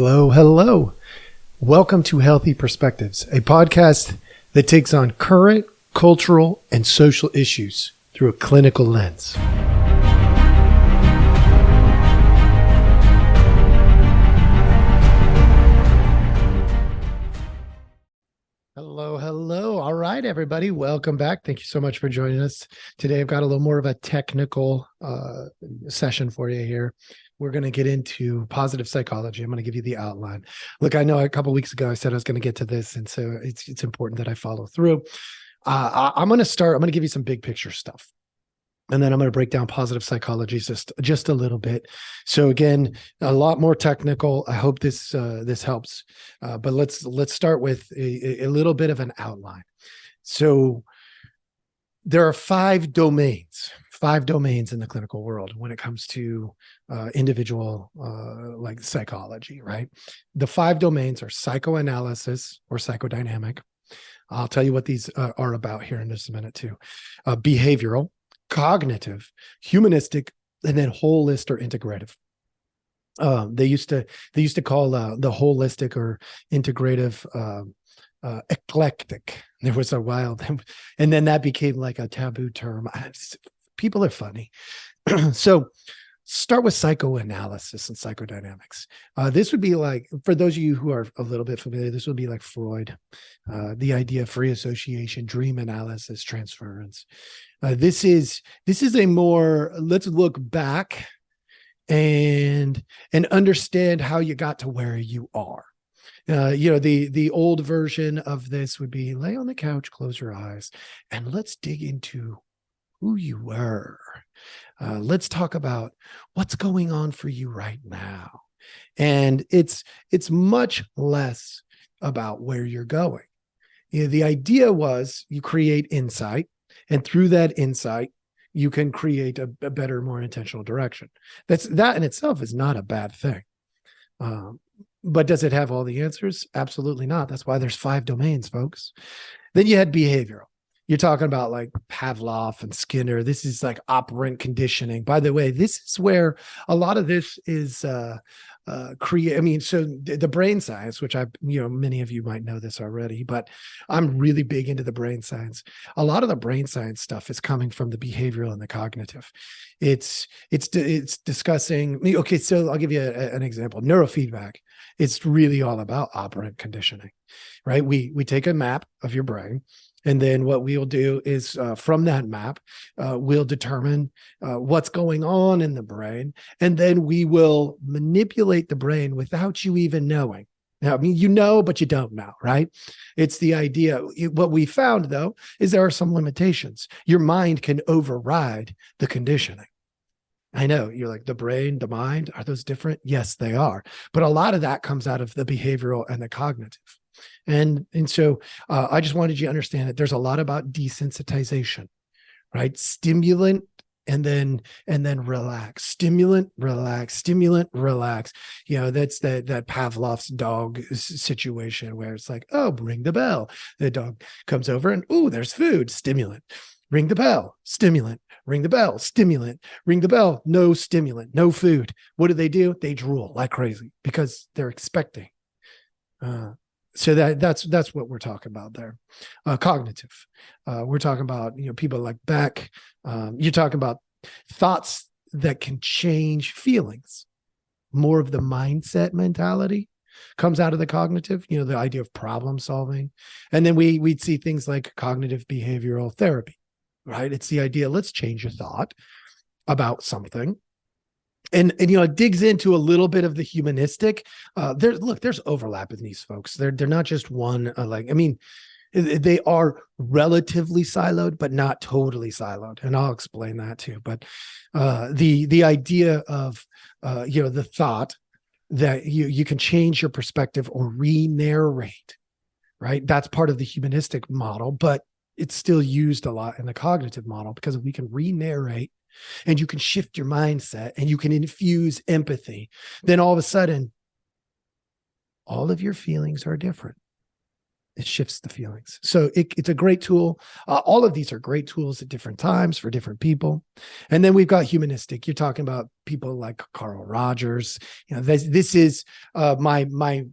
Hello, hello. Welcome to Healthy Perspectives, a podcast that takes on current cultural and social issues through a clinical lens. Hello, hello. All right, everybody. Welcome back. Thank you so much for joining us. Today, I've got a little more of a technical session for you here. We're going to get into positive psychology. I'm going to give you the outline. Look, I know a couple of weeks ago I said I was going to get to this, and so it's important that I follow through. I'm going to give you some big picture stuff, and then I'm going to break down positive psychology just a little bit. So again, a lot more technical. I hope this helps. But let's start with a little bit of an outline. So there are five domains in the clinical world when it comes to individual like psychology, right? The five domains are psychoanalysis or psychodynamic. I'll tell you what these are about here in just a minute too. Behavioral, cognitive, humanistic, and then holist or integrative. They used to call the holistic or integrative eclectic. There was a while, and then that became like a taboo term. People are funny. So start with psychoanalysis and psychodynamics. This would be like, for those of you who are a little bit familiar, this would be like Freud, the idea of free association, dream analysis, transference. This is a more, let's look back and understand how you got to where you are. The old version of this would be lay on the couch, close your eyes, and let's dig into who you were. Let's talk about what's going on for you right now. And it's much less about where you're going. The idea was you create insight, and through that insight, you can create a better, more intentional direction. That in itself is not a bad thing. But does it have all the answers? Absolutely not. That's why there's five domains, folks. Then you had behavioral. You're talking about like Pavlov and Skinner. This is like operant conditioning. By the way, this is where a lot of this is so the brain science, which many of you might know this already, but I'm really big into the brain science. A lot of the brain science stuff is coming from the behavioral and the cognitive. It's discussing, okay, so I'll give you an example. Neurofeedback. It's really all about operant conditioning, right? We take a map of your brain, and then what we'll do is from that map, we'll determine what's going on in the brain. And then we will manipulate the brain without you even knowing. Now, I mean, you know, but you don't know, right? It's the idea. What we found, though, is there are some limitations. Your mind can override the conditioning. I know you're like, the brain, the mind, are those different? Yes, they are. But a lot of that comes out of the behavioral and the cognitive. And so I just wanted you to understand that there's a lot about desensitization, right? Stimulant and then relax. Stimulant, relax. Stimulant, relax. That's that Pavlov's dog situation where it's like, oh, ring the bell. The dog comes over and, oh, there's food. Stimulant. Ring the bell. Stimulant. Ring the bell. Stimulant. Ring the bell. No stimulant. No food. What do? They drool like crazy because they're expecting. So that's what we're talking about there. Cognitive. We're talking about, people like Beck. You're talking about thoughts that can change feelings. More of the mindset mentality comes out of the cognitive, the idea of problem solving. And then we'd see things like cognitive behavioral therapy, right? It's the idea, let's change your thought about something. And it digs into a little bit of the humanistic. There's overlap in these folks. They're not just one. They are relatively siloed, but not totally siloed. And I'll explain that too. But the idea of the thought that you can change your perspective or re-narrate, right? That's part of the humanistic model, but it's still used a lot in the cognitive model because if we can re-narrate, and you can shift your mindset and you can infuse empathy, then all of a sudden, all of your feelings are different. It shifts the feelings. So it's a great tool. All of these are great tools at different times for different people. And then we've got humanistic. You're talking about people like Carl Rogers. This is my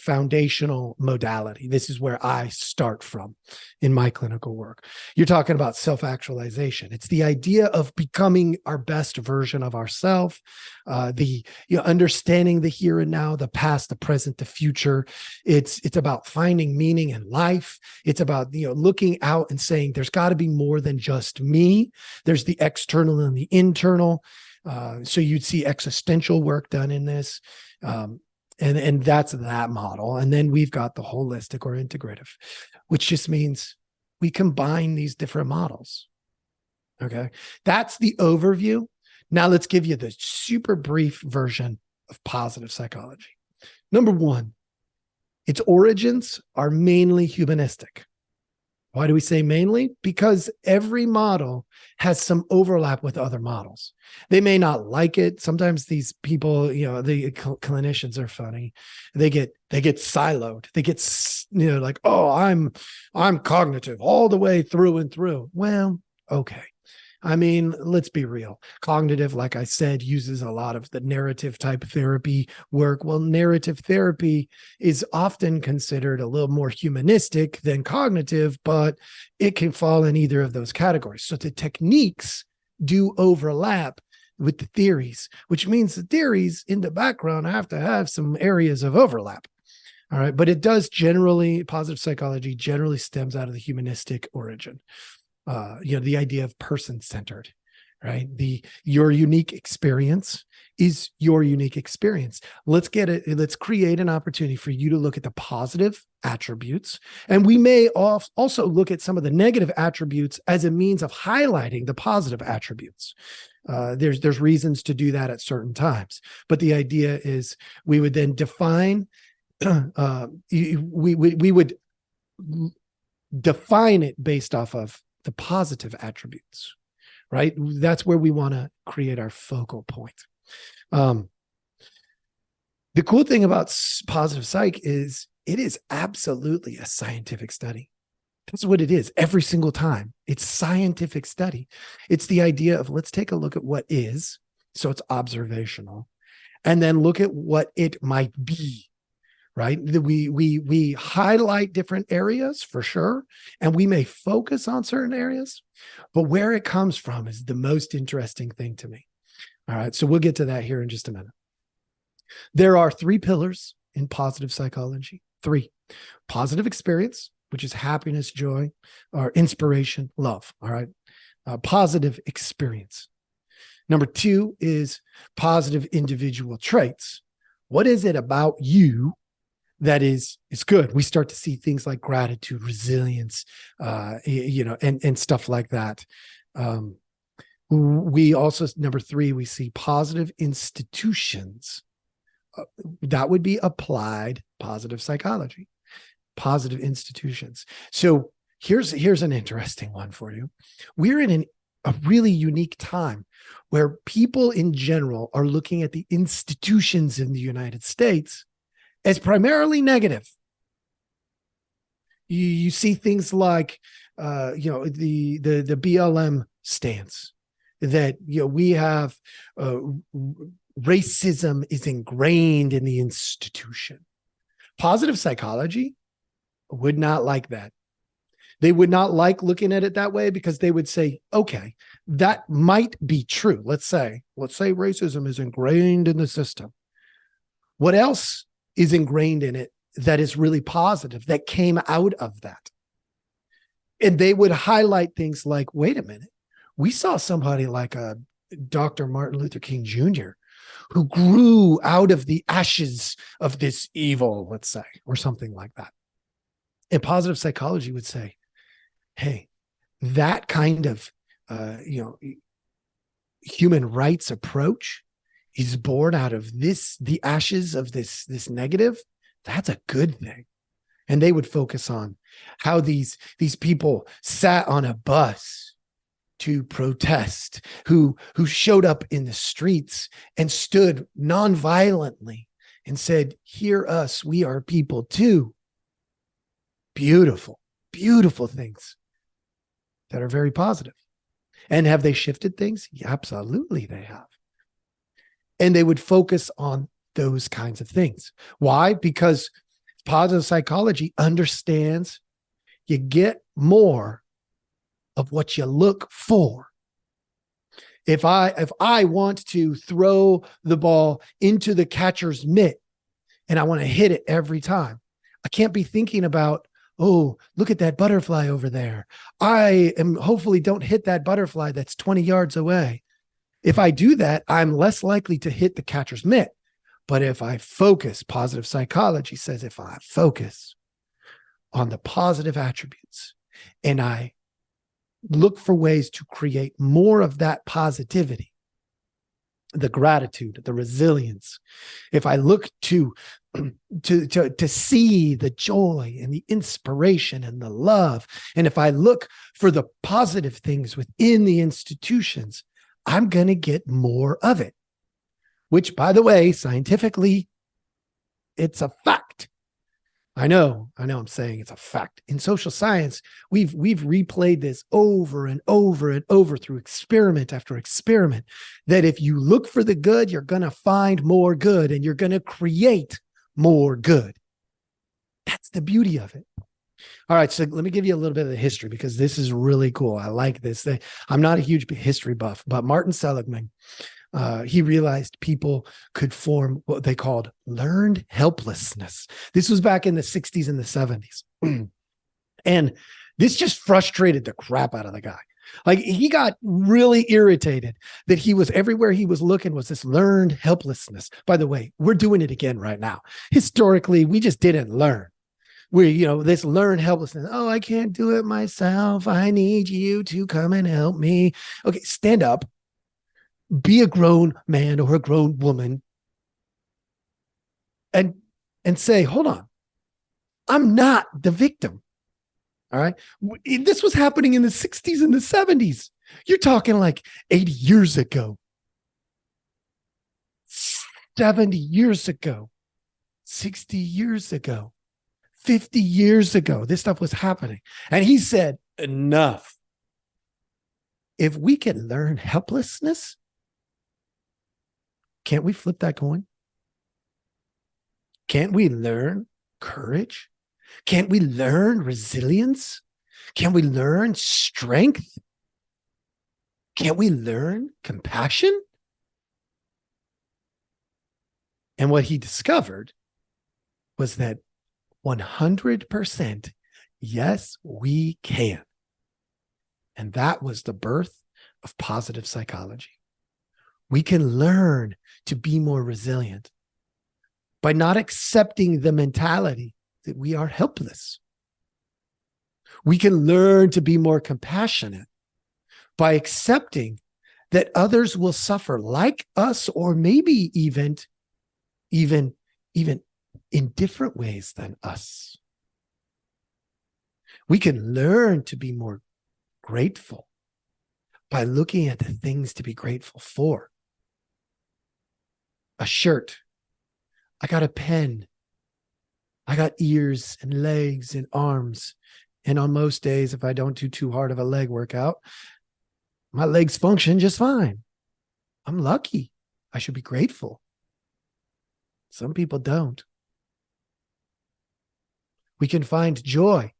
foundational modality. This is where I start from in my clinical work. You're talking about self-actualization. It's the idea of becoming our best version of ourselves, understanding the here and now, the past, the present, the future. It's about finding meaning in life. It's about looking out and saying there's got to be more than just me. There's the external and the internal. So you'd see existential work done in this. And that's that model. And then we've got the holistic or integrative, which just means we combine these different models. Okay. That's the overview. Now let's give you the super brief version of positive psychology. Number one, its origins are mainly humanistic. Why do we say mainly? Because every model has some overlap with other models. They may not like it. Sometimes these people, the clinicians are funny. They get siloed. They get, like, oh, I'm cognitive all the way through and through. Well, okay. I mean, let's be real. Cognitive, like I said, uses a lot of the narrative type therapy work. Well, narrative therapy is often considered a little more humanistic than cognitive, but it can fall in either of those categories. So the techniques do overlap with the theories, which means the theories in the background have to have some areas of overlap. All right. But it does generally, positive psychology generally stems out of the humanistic origin. The idea of person-centered, right? Your unique experience is your unique experience. Let's create an opportunity for you to look at the positive attributes. And we may also look at some of the negative attributes as a means of highlighting the positive attributes. There's reasons to do that at certain times. But the idea is we would then define, we would define it based off of the positive attributes, right? That's where we want to create our focal point. The cool thing about positive psych is it is absolutely a scientific study. That's what it is every single time. It's scientific study. It's the idea of let's take a look at what is, so it's observational, and then look at what it might be. Right? We highlight different areas for sure, and we may focus on certain areas, but where it comes from is the most interesting thing to me. All right. So we'll get to that here in just a minute. There are 3 pillars in positive psychology. 3: positive experience, which is happiness, joy, or inspiration, love. All right. Positive experience. Number 2 is positive individual traits. What is it about you that is good? We start to see things like gratitude, resilience, and stuff like that. We also, number 3, we see positive institutions. That would be applied positive psychology, positive institutions. So here's an interesting one for you. We're in a really unique time where people in general are looking at the institutions in the United States as primarily negative. You see things like, the BLM stance that, we have racism is ingrained in the institution. Positive psychology would not like that. They would not like looking at it that way because they would say, okay, that might be true. Let's say racism is ingrained in the system. What else is ingrained in it that is really positive that came out of that? And they would highlight things like, wait a minute, we saw somebody like a Dr. Martin Luther King Jr. who grew out of the ashes of this evil, let's say, or something like that. And positive psychology would say, hey, that kind of human rights approach is born out of the ashes of this negative. That's a good thing. And they would focus on how these people sat on a bus to protest, who showed up in the streets and stood nonviolently and said, hear us, we are people too. beautiful, beautiful things that are very positive. And have they shifted things? Yeah, absolutely, they have. And they would focus on those kinds of things. Why? Because positive psychology understands you get more of what you look for. If I want to throw the ball into the catcher's mitt and I want to hit it every time, I can't be thinking about, oh, look at that butterfly over there. I am hopefully don't hit that butterfly that's 20 yards away. If I do that, I'm less likely to hit the catcher's mitt. But if I focus, positive psychology says if I focus on the positive attributes and I look for ways to create more of that positivity, the gratitude, the resilience, if I look to see the joy and the inspiration and the love, and if I look for the positive things within the institutions, I'm going to get more of it, which, by the way, scientifically, it's a fact. I know I'm saying it's a fact. In social science, we've replayed this over and over and over through experiment after experiment, that if you look for the good, you're going to find more good and you're going to create more good. That's the beauty of it. All right, so let me give you a little bit of the history because this is really cool. I like this. I'm not a huge history buff, but Martin Seligman, he realized people could form what they called learned helplessness. This was back in the 60s and the 70s. And this just frustrated the crap out of the guy. Like, he got really irritated that he was everywhere he was looking was this learned helplessness. By the way, we're doing it again right now. Historically, we just didn't learn. This learned helplessness. Oh, I can't do it myself. I need you to come and help me. Okay, stand up. Be a grown man or a grown woman and say, hold on, I'm not the victim. All right. This was happening in the 60s and the 70s. You're talking like 80 years ago, 70 years ago, 60 years ago, 50 years ago. This stuff was happening. And he said, enough. If we can learn helplessness, can't we flip that coin? Can't we learn courage? Can't we learn resilience? Can we learn strength? Can't we learn compassion? And what he discovered was that 100%, yes, we can. And that was the birth of positive psychology. We can learn to be more resilient by not accepting the mentality that we are helpless. We can learn to be more compassionate by accepting that others will suffer like us, or maybe even in different ways than us. We can learn to be more grateful by looking at the things to be grateful for. A shirt. I got a pen. I got ears and legs and arms. And on most days, if I don't do too hard of a leg workout, my legs function just fine. I'm lucky. I should be grateful. Some people don't. We can find joy.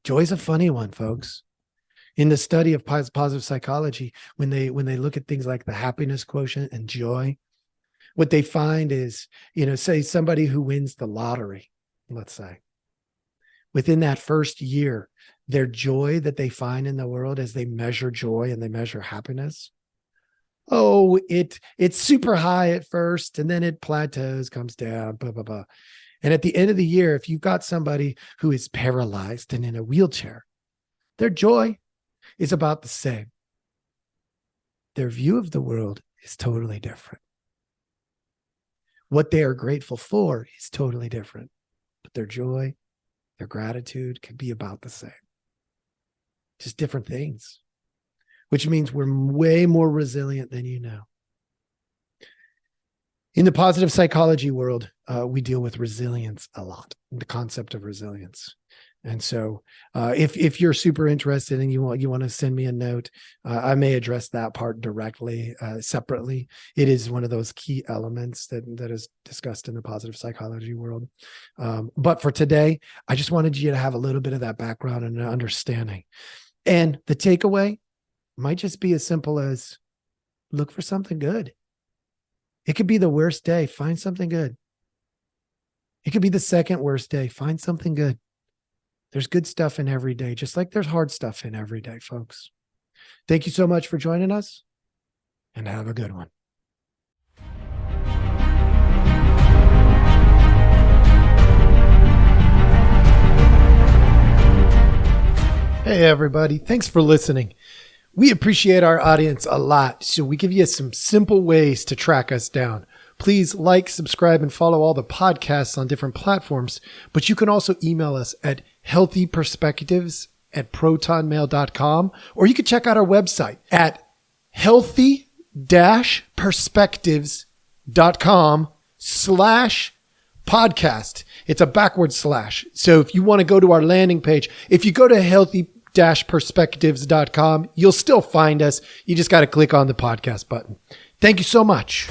Joy is a funny one, folks. In the study of positive psychology, when they look at things like the happiness quotient and joy, what they find is, say somebody who wins the lottery, let's say, within that first year, their joy that they find in the world as they measure joy and they measure happiness, it's super high at first, and then it plateaus, comes down, blah, blah, blah. And at the end of the year, if you've got somebody who is paralyzed and in a wheelchair, their joy is about the same. Their view of the world is totally different. What they are grateful for is totally different. But their joy, their gratitude can be about the same. Just different things, which means we're way more resilient than you know. In the positive psychology world, we deal with resilience a lot, the concept of resilience. And so if you're super interested and you want to send me a note, I may address that part directly, separately. It is one of those key elements that is discussed in the positive psychology world. But for today, I just wanted you to have a little bit of that background and an understanding. And the takeaway might just be as simple as look for something good. It could be the worst day. Find something good. It could be the second worst day. Find something good. There's good stuff in every day, just like there's hard stuff in every day, folks. Thank you so much for joining us, and have a good one. Hey, everybody. Thanks for listening. We appreciate our audience a lot, so we give you some simple ways to track us down. Please like, subscribe, and follow all the podcasts on different platforms, but you can also email us at healthyperspectives@protonmail.com, or you can check out our website at healthy-perspectives.com/podcast. It's a backward slash. So if you want to go to our landing page, if you go to healthy-perspectives.com, you'll still find us. You just got to click on the podcast button. Thank you so much.